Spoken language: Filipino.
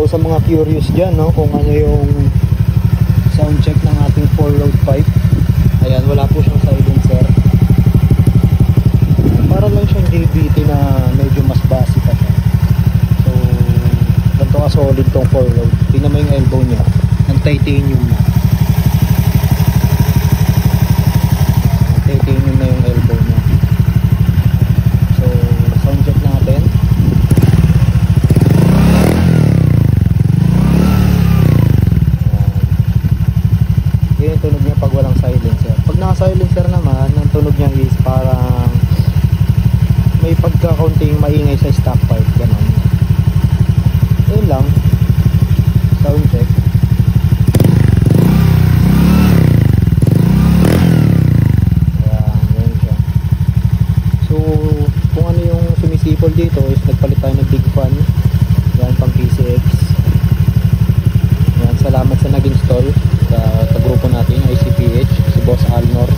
sa mga curious dyan, no, kung ano yung sound check ng ating 4-load pipe. Ayan, wala po siyang silencer. Para lang siyang JBT na medyo mas basic pa siya. So, ganito ka solid tong 4-load. Tingnan mo yung elbow niya, ang titanium na. Titanium na yung elbow niya. So, sound check natin. Yan yung tunog niya pag walang silencer. Pag naka-silencer naman, ang tunog niya is parang may pagkakaunting maingay sa stock pipe, ganun. Yun lang, sound check. Ayan, yun siya. So kung ano yung sumisipol dito is nagpalit tayo ng big fan. Yan, pang PCX. Yan, salamat sa nag-install sa grupo natin, ICPH, si Boss Alnor.